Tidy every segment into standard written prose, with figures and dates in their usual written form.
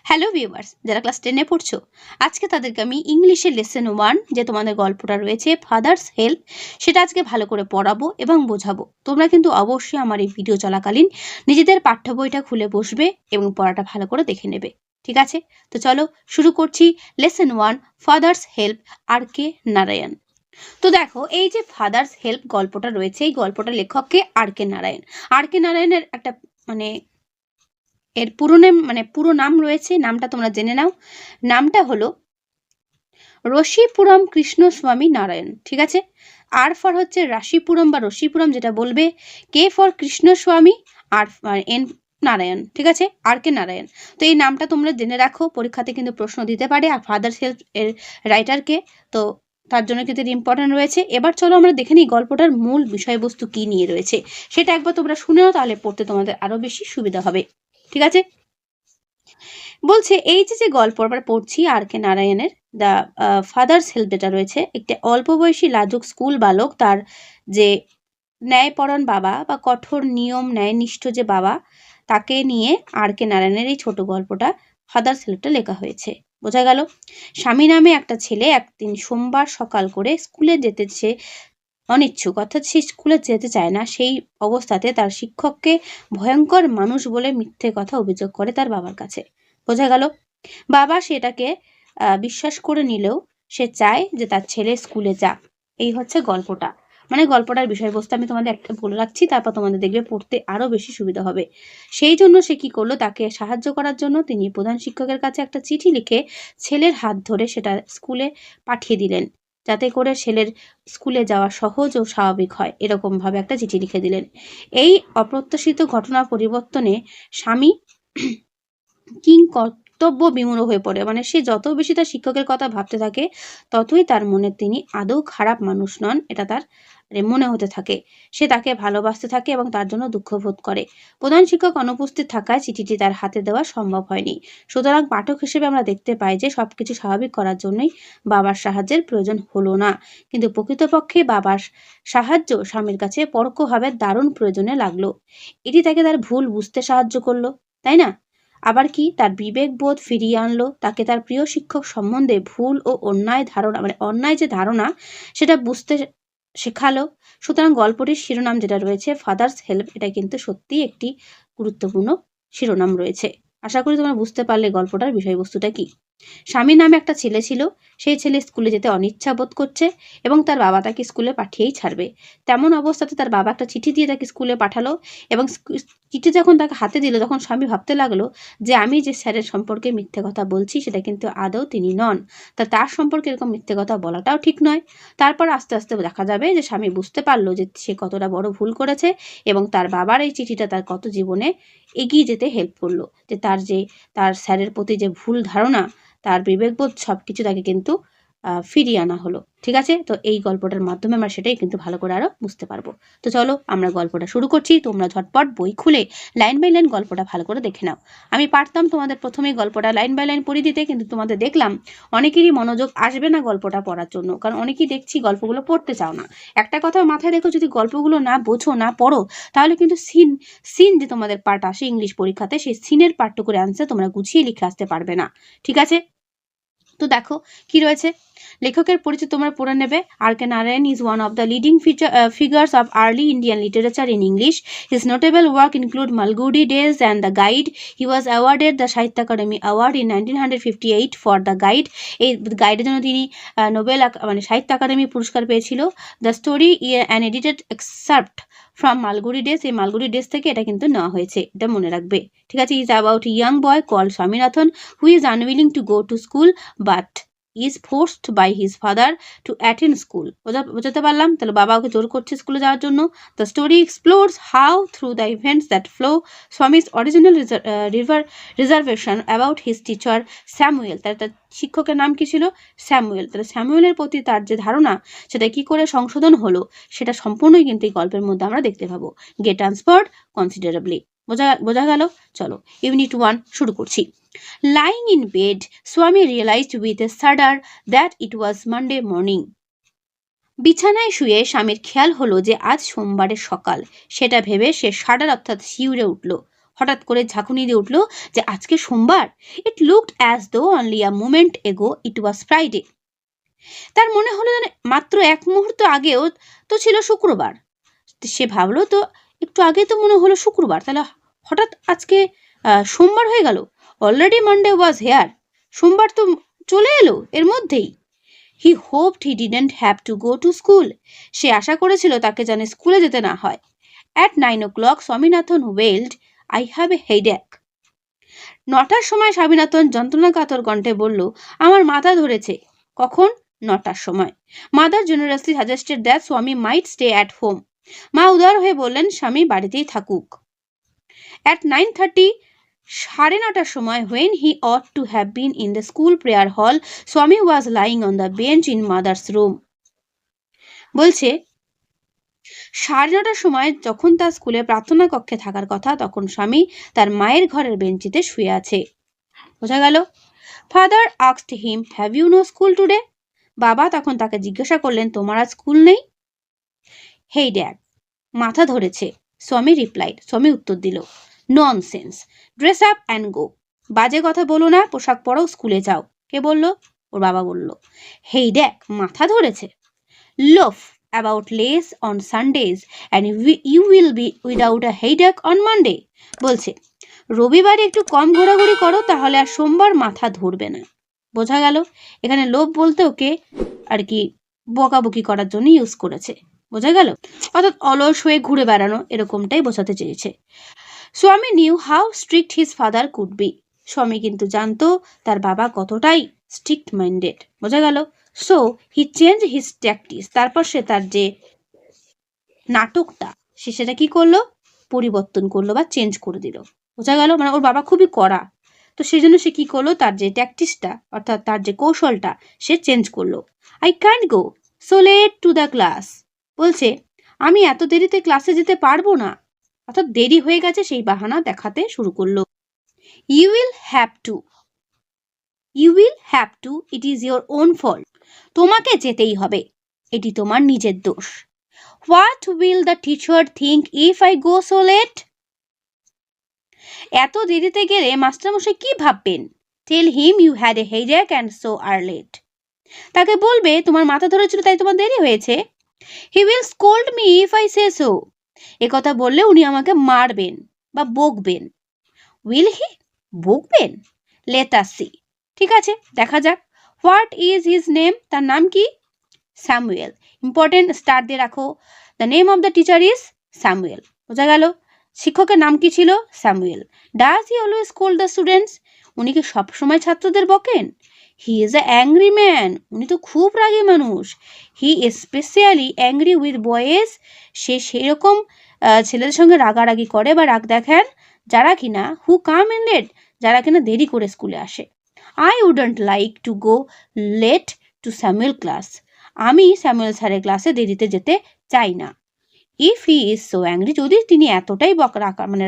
Hello viewers, যারা class 10 পড়ছো, আজকে তাদেরকে আমি ইংলিশের লেসন 1 যে তোমাদের গল্পটা রয়েছে ফাদার্স হেল্প, সেটা আজকে ভালো করে পড়াবো এবং বোঝাবো। তোমরা কিন্তু অবশ্যই আমার এই ভিডিও চলাকালীন নিজেদের পাঠ্য বইটা খুলে বসবে এবং পড়াটা ভালো করে দেখে নেবে। ঠিক আছে? তো চলো শুরু করছি লেসন 1 ফাদার্স হেল্প, আর কে নারায়ণ। তো দেখো, এই যে ফাদার্স হেল্প গল্পটা রয়েছে, এই গল্পটার লেখককে আর কে নারায়ণ। আর কে নারায়ণের একটা মানে এর পুরো নাম রয়েছে, নামটা তোমরা জেনে নাও। নামটা হলো রশিপুরম কৃষ্ণস্বামী নারায়ণ। ঠিক আছে? আর ফর হচ্ছে রাশিপুরম বা রশিপুরম যেটা বলবে, কে ফর কৃষ্ণস্বামী, আর এন নারায়ণ। ঠিক আছে? আর কে নারায়ণ। তো এই নামটা তোমরা জেনে রাখো, পরীক্ষাতে কিন্তু প্রশ্ন দিতে পারে। আর ফাদার্স হেল্প এর রাইটারকে, তো তার জন্য কিন্তু ইম্পর্টেন্ট রয়েছে। এবার চলো আমরা দেখে নিই গল্পটার মূল বিষয়বস্তু কি নিয়ে রয়েছে। সেটা একবার তোমরা শুনেও, তাহলে পড়তে তোমাদের আরো বেশি সুবিধা হবে। ঠিক আছে? বলছে এই যে গল্প আমরা পড়ছি আর কে নারায়ণের দ্য ফাদার্স হেল্প যেটা রয়েছে, একটি অল্প বয়সী লাজুক স্কুল বালক, তার যে ন্যায়পরায়ণ বাবা বা কঠোর নিয়ম ন্যায়নিষ্ঠ যে বাবা, তাকে নিয়ে আর কে নারায়ণের এই ছোট গল্পটা ফাদার্স হেল্পটা লেখা হয়েছে। বোঝা গেল? স্বামী নামে একটা ছেলে একদিন সোমবার সকাল করে স্কুলে যেতে অনিচ্ছুক, অর্থাৎ সে স্কুলে যেতে চায় না। সেই অবস্থাতে তার শিক্ষককে ভয়ঙ্কর মানুষ বলে মিথ্যে কথা অভিযোগ করে তার বাবার কাছে। বোঝা গেল? বাবা সেটাকে বিশ্বাস করে নিলেও সে চায় যে তার ছেলে স্কুলে যাক। এই হচ্ছে গল্পটা। মানে গল্পটার বিষয়বস্তু আমি তোমাদের একটা বলে রাখছি, তারপর তোমাদের দেখবে পড়তে আরো বেশি সুবিধা হবে। সেই জন্য সে কি করলো, তাকে সাহায্য করার জন্য তিনি প্রধান শিক্ষকের কাছে একটা চিঠি লিখে ছেলের হাত ধরে সেটা স্কুলে পাঠিয়ে দিলেন, যাতে করে ছেলের স্কুলে যাওয়া সহজ ও স্বাভাবিক হয়। এরকম ভাবে একটা চিঠি লিখে দিলেন। এই অপ্রত্যাশিত ঘটনা পরিবর্তনে স্বামী কিং কর্তব্য বিমূঢ় হয়ে পড়ে। মানে সে যত বেশি তার শিক্ষকের কথা ভাবতে থাকে, ততই তার মনে তিনি আদৌ খারাপ মানুষ নন, এটা তার মনে হতে থাকে। সে তাকে ভালোবাসতে থাকে এবং তার জন্য দুঃখ বোধ করে। প্রধান শিক্ষক অনুপস্থিত থাকায় চিঠিটি তার হাতে দেওয়া সম্ভব হয়নি। সুতরাং পাঠক হিসেবে আমরা দেখতে পাই যে সবকিছু স্বাভাবিক করার জন্যই বাবার সাহায্যের প্রয়োজন হলো না, কিন্তু প্রকৃতপক্ষে বাবার সাহায্য স্বামীর কাছে পরোক্ষভাবে দারুণ প্রয়োজনে লাগলো। এটি তাকে তার ভুল বুঝতে সাহায্য করলো, তাই না? আবার কি তার বিবেকবোধ ফিরিয়ে আনলো, তাকে তার প্রিয় শিক্ষক সম্বন্ধে ভুল ও অন্যায় ধারণা, মানে অন্যায় যে ধারণা, সেটা বুঝতে শেখালো। সুতরাং গল্পটির শিরোনাম যেটা রয়েছে ফাদার্স হেল্প, এটা কিন্তু সত্যিই একটি গুরুত্বপূর্ণ শিরোনাম রয়েছে। আশা করি তোমরা বুঝতে পারলে গল্পটার বিষয়বস্তুটা কি। স্বামী নামে একটা ছেলে ছিল। সেই ছেলে স্কুলে যেতে অনিচ্ছা বোধ করছে এবং তার বাবা তাকে স্কুলে পাঠিয়েই ছাড়বে। তেমন অবস্থাতে তার বাবা একটা চিঠি দিয়ে তাকে স্কুলে পাঠালো এবং চিঠি যখন তাকে হাতে দিল, তখন স্বামী ভাবতে লাগলো যে আমি যে স্যারের সম্পর্কে মিথ্যে কথা বলছি সেটা কিন্তু আদৌ তিনি নন, তার সম্পর্কে এরকম মিথ্যে কথা বলাটাও ঠিক নয়। তারপর আস্তে আস্তে দেখা যাবে যে স্বামী বুঝতে পারলো যে সে কতটা বড় ভুল করেছে এবং তার বাবার এই চিঠিটা তার কত জীবনে এগিয়ে যেতে হেল্প করলো। যে তার স্যারের প্রতি যে ভুল ধারণা, তার বিবেকবোধ সবকিছু তাকে কিন্তু ফিরিয়ে আনা হলো। ঠিক আছে? তো এই গল্পটার মাধ্যমে আমরা সেটাই কিন্তু ভালো করে আরো বুঝতে পারবো। তো চলো আমরা গল্পটা শুরু করছি। তোমরা ঝটপট বই খুলে লাইন বাই লাইন গল্পটা ভালো করে দেখে নাও। আমি পারতাম তোমাদের প্রথমেই গল্পটা লাইন বাই লাইন পড়ে দিতে, কিন্তু তোমাদের দেখলাম অনেকেরই মনোযোগ আসবে না গল্পটা পড়ার জন্য, কারণ অনেকেই দেখছি গল্পগুলো পড়তে চাও না। একটা কথা মাথায় রেখো, যদি গল্পগুলো না বোঝো, না পড়ো, তাহলে কিন্তু সিন যে তোমাদের পার্ট আসে ইংলিশ পরীক্ষাতে, সেই সিনের পার্টটুকু করে আনসার তোমরা গুছিয়ে লিখে আসতে পারবে না। ঠিক আছে? তো দেখো কি রয়েছে। লেখকের পরিচয় তোমরা পড়ে নেবে। আর কে Narayan is one of the leading figures of early Indian literature in English. His notable work include Malgudi Days and The Guide. He was awarded the Sahitya Akademi Award in 1958 for The Guide. এই গাইডের জন্য তিনি Nobel মানে সাহিত্য একাডেমি পুরস্কার পেয়েছিল। The story an edited excerpt from Malgudi Days, এই Malgudi days থেকে এটা কিন্তু নেওয়া হয়েছে, এটা মনে রাখবে। ঠিক আছে? Is about young boy called Swaminathan who is unwilling to go to school but is forced by his father to attend school. বোঝাতে পারলাম? তাহলে বাবা ওকে জোর করছে স্কুলে যাওয়ার জন্য। The story explores how through the events that flow Swami's original reservation about his teacher Samuel, তার শিক্ষকের নাম কি ছিল? স্যামুয়েল। তাহলে স্যামুয়েলের প্রতি তার যে ধারণা, সেটা কি করে সংশোধন হলো, সেটা সম্পূর্ণই কিন্তু এই গল্পের মধ্যে আমরা দেখতে পাবো। Get transferred considerably. বোঝা গেল? চলো ইউনিট 1 শুরু করছি। Lying in bed, Swami realized with a shudder that it was Monday morning. বিছানায় শুয়ে স্বামীর খেয়াল হলো যে আজ সোমবারের সকাল। সেটা ভেবে সে শাডার অর্থাৎ শিউরে উঠল। হঠাৎ করে ঝাঁকুনি দিয়ে উঠল যে আজকে সোমবার। It looked as though only a moment এগো ইট ওয়াজ ফ্রাইডে। তার মনে হলো মাত্র এক মুহূর্ত আগেও তো ছিল শুক্রবার। সে ভাবলো তো একটু আগে তো মনে হলো শুক্রবার, তাহলে হঠাৎ আজকে সোমবার হয়ে গেল। অলরেডি মানডে ওয়াজ হেয়ার, সোমবার তো চলে এলো এর মধ্যেই। He hoped he didn't have to go to school. সে আশা করেছিল তাকে যেন স্কুলে যেতে না হয়। At 9 o'clock, Swaminathan wailed, I have a headache. 9টার সময় স্বামীনাথন যন্ত্রণাকাতর কণ্ঠে বলল, আমার মাথা ধরেছে। কখন? 9টার সময়। মাদার জেনারাসলি সাজেস্টেড দ্যাট স্বামী মাইট স্টে অ্যাট হোম। মা উদার হয়ে বললেন স্বামী বাড়িতেই থাকুক। At 9:30, 9:30টার সময়, when he ought to have been in the school prayer hall, Swami was lying on the bench in mother's room. বলছে 9:30টার সময় যখন তার স্কুলে প্রার্থনা কক্ষে থাকার কথা, তখন স্বামী তার মায়ের ঘরের বেঞ্চিতে শুয়ে আছে। বোঝা গেল? Father asked him, have you no school today? বাবা তখন তাকে জিজ্ঞাসা করলেন, তোমার আজ স্কুল নেই? হেডেক, মাথা ধরেছে। স্বামী রিপ্লাইড, স্বামী উত্তর দিল, nonsense, dress up and go. বাজে কথা বলো না, পোশাক পরো, স্কুলে যাও। কে বলল? ওর বাবা বলল। হেডেক, মাথা ধরেছে। Loaf about lace on Sundays and you will be without a headache on Monday. বলছে রবিবারে একটু কম ঘোরাঘুরি করো, তাহলে আর সোমবার মাথা ধরবে না। বোঝা গেল? এখানে লোভ বলতে ওকে আর কি বকাবকি করার জন্য ইউজ করেছে। বোঝা গেল? অর্থাৎ অলস হয়ে ঘুরে বেড়ানো, এরকমটাই বোঝাতে চেয়েছে। স্বামী new how strict his father could be. স্বামী কিন্তু জানতো তার বাবা কতটাই স্ট্রিক্ট মাইন্ডেড। বোঝা গেল? So he change his tactics. তারপর সে তার যে নাটকটা সে সেটা কি করলো? পরিবর্তন করলো বা চেঞ্জ করে দিল। বোঝা গেল? মানে ওর বাবা খুবই কড়া, তো সেই জন্য সে কি করলো? তার যে ট্যাকটিক্সটা অর্থাৎ তার যে কৌশলটা সে চেঞ্জ করলো। I can't go so late to the class. বলছে আমি এত দেরিতে ক্লাসে যেতে পারবো না, অর্থাৎ দেরি হয়ে গেছে সেই বাহানা দেখাতে শুরু করলো। You will have to, you will have to, it is your own fault. তোমাকে যেতেই হবে, এটি তোমার নিজের দোষ। What will the teacher think if I go so late? এত দেরিতে গেলে মাস্টারমশাই কি ভাববেন? Tell him you had a headache and so are late. তাকে বলবে তোমার মাথা ধরেছিল তাই তোমার দেরি হয়েছে। He will scold me if I say so. একথা বললে উনি আমাকে মারবেন বা বকবেন। Will he? বকবেন? Let us see. ঠিক আছে, দেখা যাক। What is his name? তার নাম কি? স্যামুয়েল। ইম্পর্টেন্ট, স্টার দিয়ে রাখো। The name of the teacher is Samuel. বোঝা গেল? শিক্ষকের নাম কি ছিল? Samuel. Does he always scold the students? উনি কি সবসময় ছাত্রদের বকেন? He is a angry man. উনি তো খুব রাগী মানুষ। He specially angry with boys. সে সেরকম ছেলেদের সঙ্গে রাগারাগি করে বা রাগ দেখান যারা কিনা হু কাম ইন লেট, যারা কিনা দেরি করে স্কুলে আসে। I wouldn't like to go late to Samuel class. আমি স্যামুয়েল স্যারের ক্লাসে দেরিতে যেতে চাই না। If he is so angry, যদি তিনি এতটাই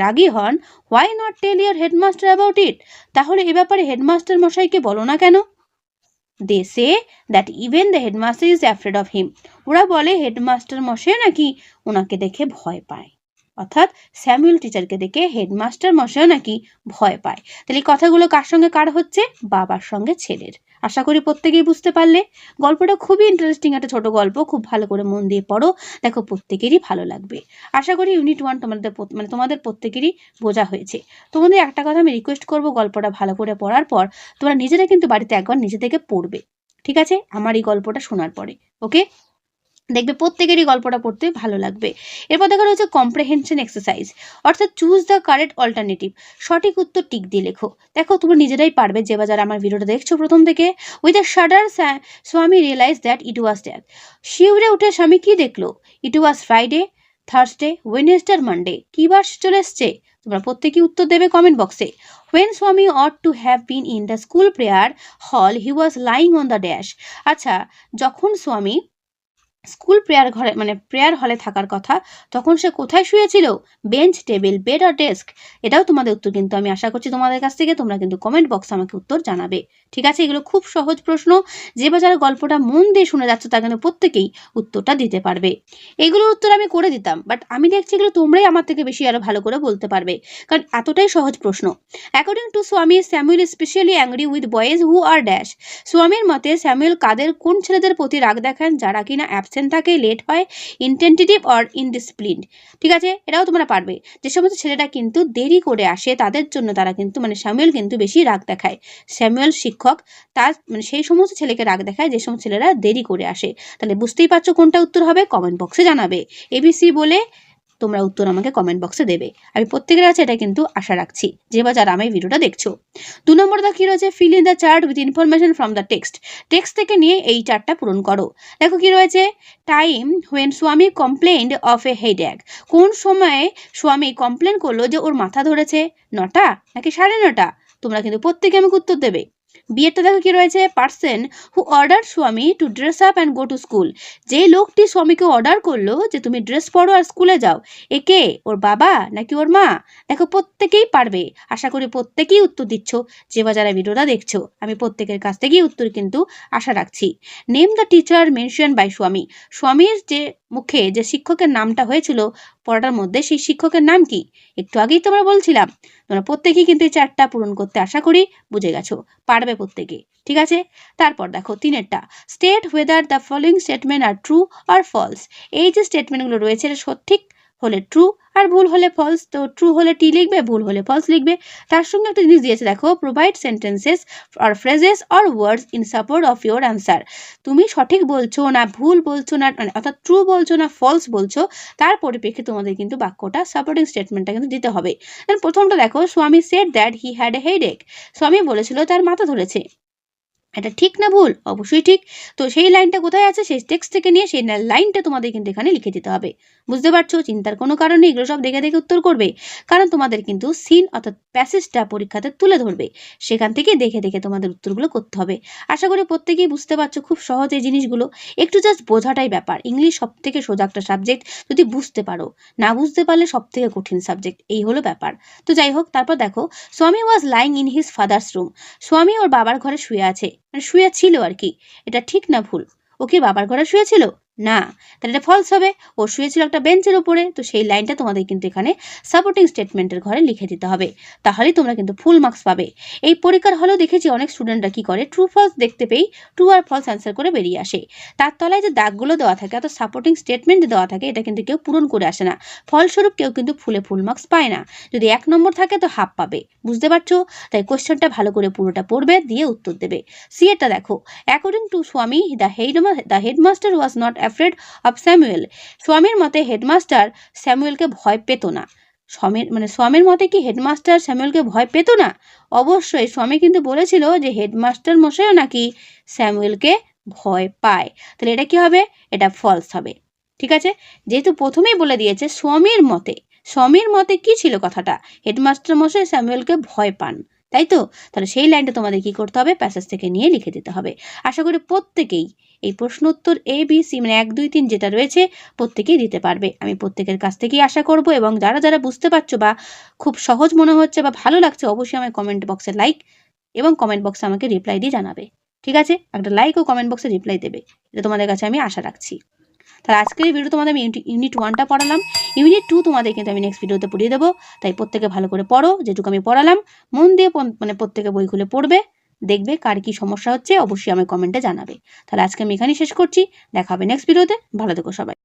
রাগী হন, why not tell your headmaster about it? তাহলে এ ব্যাপারে হেডমাস্টার মশাইকে বলো না কেন? They say that even the headmaster is afraid of him. ওরা বলে হেডমাস্টার মশাই নাকি ওনাকে দেখে ভয় পায়। অর্থাৎ স্যামুয়েল টিচারকে দেখে হেডমাস্টার মশাইও নাকি ভয় পায়। তাহলে এই কথাগুলো কার সঙ্গে কার হচ্ছে? বাবার সঙ্গে ছেলের। আশা করি প্রত্যেকেই বুঝতে পারলে। গল্পটা খুবই ইন্টারেস্টিং একটা ছোট গল্প, খুব ভালো করে মন দিয়ে পড়ো, দেখো প্রত্যেকেরই ভালো লাগবে। আশা করি ইউনিট 1 তোমাদের প্রত্যেকেরই বোঝা হয়েছে। তোমাদের একটা কথা আমি রিকোয়েস্ট করবো, গল্পটা ভালো করে পড়ার পর তোমরা নিজেরা কিন্তু বাড়িতে একবার নিজে থেকে পড়বে, ঠিক আছে? আমার এই গল্পটা শোনার পরে, ওকে? দেখবে প্রত্যেকেরই গল্পটা পড়তে ভালো লাগবে। এরপর দেখা রয়েছে কম্প্রেহেনশন এক্সারসাইজ, অর্থাৎ চুজ দ্য কারেক্ট অল্টারনেটিভ। সঠিক উত্তর টিক দিয়ে লেখো। দেখো তোমরা নিজেরাই পারবে, যে বা যারা আমার ভিডিওটা দেখছো প্রথম থেকে। With a shudder Swami realise that it was that. শিউরে উঠে স্বামী কি দেখলো? It was Friday, Thursday, Wednesday আর মানডে। কি বার চলে এসছে? তোমরা প্রত্যেকেই উত্তর দেবে কমেন্ট বক্সে। When Swami ought to have been in the school prayer hall, he was lying on the dash. আচ্ছা, যখন স্বামী স্কুল প্রেয়ার ঘরে মানে প্রেয়ার হলে থাকার কথা, তখন সে কোথায় শুয়েছিল? বেঞ্চ, টেবিল, বেড আর ডেস্ক? এটাও তোমাদের উত্তর কিন্তু আমি আশা করছি তোমাদের কাছ থেকে তোমরা কিন্তু কমেন্ট বক্সে আমাকে উত্তর জানাবে। ঠিক আছে, এগুলো খুব সহজ প্রশ্ন, যে বা যারা গল্পটা মন দিয়ে শুনে যাচ্ছে তারা কিন্তু প্রত্যেকেই উত্তরটা দিতে পারবে। এগুলোর উত্তর আমি করে দিতাম, বাট আমি দেখছি এগুলো তোমরাই আমার থেকে বেশি আরো ভালো করে বলতে পারবে, কারণ এতটাই সহজ প্রশ্ন। According to Swami, Samuel is specially angry with boys who are dash. স্বামীর মতে স্যামুয়েল কোন ছেলেদের প্রতি রাগ দেখান? যারা কিনা অ্যাবসেন্ট থাকে, লেট হয়, ইনটেন্টিভ অর ইনডিসিপ্লিনড। ঠিক আছে, এটাও তোমরা পারবে। যে সমস্ত ছেলেটা কিন্তু দেরি করে আসে তাদের জন্য তারা কিন্তু স্যামুয়েল কিন্তু বেশি রাগ দেখায়। স্যামুয়েল শিক্ষক তার সেই সমস্ত ছেলেকে রাগ দেখায় যে সমস্ত ছেলেরা দেরি করে আসে। তাহলে বুঝতেই পারছো কোনটা উত্তর হবে, কমেন্ট বক্সে জানাবে। এবিসি বলে তোমরা উত্তর আমাকে কমেন্ট বক্সে দেবে। আমি প্রত্যেকের কাছে এটা কিন্তু আশা রাখছি, যে বা যারা আমি ভিডিওটা দেখছো। 2 নম্বর দা কি রয়েছে? Fill in the chart with information from the text থেকে নিয়ে এই চার্টটা পূরণ করো। দেখো কি রয়েছে, টাইম হোয়েন স্বামী কমপ্লেইন্ড অফ এ হেডেক। কোন সময়ে স্বামী কমপ্লেন করলো যে ওর মাথা ধরেছে? 9টা নাকি 9:30? তোমরা কিন্তু প্রত্যেকে আমাকে উত্তর দেবে। বিয়েরটা দেখো কি রয়েছে, পার্সন হু অর্ডার স্বামী two dress up and go to school. যে লোকটি স্বামীকে অর্ডার করলো যে তুমি ড্রেস পরো আর স্কুলে যাও, একে? ওর বাবা নাকি ওর মা? দেখো প্রত্যেকেই পারবে, আশা করি প্রত্যেকেই উত্তর দিচ্ছ, যে বা যারা ভিডিওটা দেখছো। আমি প্রত্যেকের কাছ থেকেই উত্তর কিন্তু আশা রাখছি। Name the teacher mention by Swami. স্বামীর যে মুখে যে শিক্ষকের নামটা হয়েছিল পড়াটার মধ্যে, সেই শিক্ষকের নাম কি? একটু আগেই তোমরা বলছিলাম। তোমরা প্রত্যেকেই কিন্তু এই চারটা পূরণ করতে আশা করি বুঝে গেছো, পারবে প্রত্যেকে। ঠিক আছে, তারপর দেখো 3-এরটা, state whether the following statement are true or false. এই যে স্টেটমেন্টগুলো রয়েছে এটা সঠিক হলে ট্রু আর ভুল হলে ফলস। তো ট্রু হলে টি লিখবে, ভুল হলে ফলস লিখবে। তার সঙ্গে একটা জিনিস দিয়েছে দেখো, প্রোভাইড সেন্টেন্সেস আর ফ্রেজেস আর words in support of your answer. তুমি সঠিক বলছো না ভুল বলছো না, অর্থাৎ ট্রু বলছো না ফলস বলছো, তার পরিপ্রেক্ষিতে তোমাদের কিন্তু বাক্যটা সাপোর্টিং স্টেটমেন্টটা কিন্তু দিতে হবে। প্রথমটা দেখো, স্বামী said that he had a headache. স্বামী বলেছিল তার মাথা ধরেছে। এটা ঠিক না ভুল? অবশ্যই ঠিক। তো সেই লাইনটা কোথায় আছে? সেই টেক্সট থেকে নিয়ে সেই লাইনটা তোমাদের কিন্তু এখানে লিখে দিতে হবে। বুঝতে পারছো? চিন্তার কোনো কারণ নেই, এগুলো সব দেখে দেখে উত্তর করবে, কারণ তোমাদের কিন্তু সিন অর্থাৎ প্যাসেজটা পরীক্ষাতে তুলে ধরবে, সেখান থেকে দেখে দেখে তোমাদের উত্তরগুলো করতে হবে। আশা করি প্রত্যেকেই বুঝতে পারছো, খুব সহজ এই জিনিসগুলো, একটু জাস্ট বোঝাটাই ব্যাপার। ইংলিশ সব থেকে সোজা একটা সাবজেক্ট, যদি বুঝতে পারো, না বুঝতে পারলে সব থেকে কঠিন সাবজেক্ট, এই হলো ব্যাপার। তো যাই হোক, তারপর দেখো, স্বামী was lying in his father's room. স্বামী ওর বাবার ঘরে শুয়ে আছে, শুয়ে ছিল আর কি। এটা ঠিক না ভুল? ও কি বাবার ঘরে শুয়েছিল? না, তাহলে এটা ফলস হবে। ও শুয়েছিল একটা বেঞ্চের উপরে। তো সেই লাইনটা তোমাদের কিন্তু এখানে সাপোর্টিং স্টেটমেন্টের ঘরে লিখে দিতে হবে, তাহলেই তোমরা কিন্তু ফুল মার্কস পাবে। এই পরীক্ষার হলেও দেখেছি অনেক স্টুডেন্টরা কি করে, ট্রু ফলস দেখতে পেয়ে ট্রু আর ফলস অ্যান্সার করে বেরিয়ে আসে। তার তলায় যে দাগগুলো দেওয়া থাকে অর্থাৎ সাপোর্টিং স্টেটমেন্ট দেওয়া থাকে, এটা কিন্তু কেউ পূরণ করে আসে না। ফলস্বরূপ কেউ কিন্তু ফুল মার্কস পায় না। যদি 1 নম্বর থাকে তো হাফ পাবে। বুঝতে পারছো? তাই কোশ্চেনটা ভালো করে পুরোটা পড়বে, দিয়ে উত্তর দেবে। সি এরটা দেখো, অ্যাকর্ডিং টু স্বামী the headmaster was not afraid of Samuel. স্বামীর মতে হেডমাস্টার স্যামুয়েলকে ভয় পেত না। স্বামীর মতে কি হেডমাস্টার স্যামুয়েলকে ভয় পেত না? অবশ্যই। স্বামী কিন্তু বলেছিল যে হেডমাস্টার মশাইও নাকি স্যামুয়েলকে ভয় পায়। তাহলে এটা কি হবে? এটা ফলস হবে। ঠিক আছে, যেহেতু প্রথমেই বলে দিয়েছে স্বামীর মতে কি ছিল কথাটা? হেডমাস্টার মশাই স্যামুয়েলকে ভয় পান, তাই তো? তাহলে সেই লাইনটা তোমাদের কি করতে হবে? প্যাসেজ থেকে নিয়ে লিখে দিতে হবে। আশা করি প্রত্যেকেই এই প্রশ্ন উত্তর এ বি সি 1 2 3 যেটা রয়েছে প্রত্যেকেই দিতে পারবে, আমি প্রত্যেকের কাছ থেকেই আশা করব। এবং যারা যারা বুঝতে পারছো বা খুব সহজ মনে হচ্ছে বা ভালো লাগছে, অবশ্যই আমার কমেন্ট বক্সে লাইক এবং কমেন্ট বক্সে আমাকে রিপ্লাই দিয়ে জানাবে। ঠিক আছে, একটা লাইক ও কমেন্ট বক্সে রিপ্লাই দেবে, এটা তোমাদের কাছে আমি আশা রাখছি। তাহলে আজকের এই ভিডিও তোমাদের আমি ইউনিট 1টা পড়ালাম। ইউনিট 2 তোমাদের কিন্তু আমি নেক্সট ভিডিওতে পড়িয়ে দেবো। তাই প্রত্যেকে ভালো করে পড়ো, যেটুকু আমি পড়ালাম মন দিয়ে প্রত্যেকে বই খুলে পড়বে, দেখবে কার কি সমস্যা হচ্ছে অবশ্যই আমায় কমেন্টে জানাবে। তাহলে আজকে আমি এখানেই শেষ করছি, দেখা হবে নেক্সট ভিডিওতে। ভালো থেকো সবাই।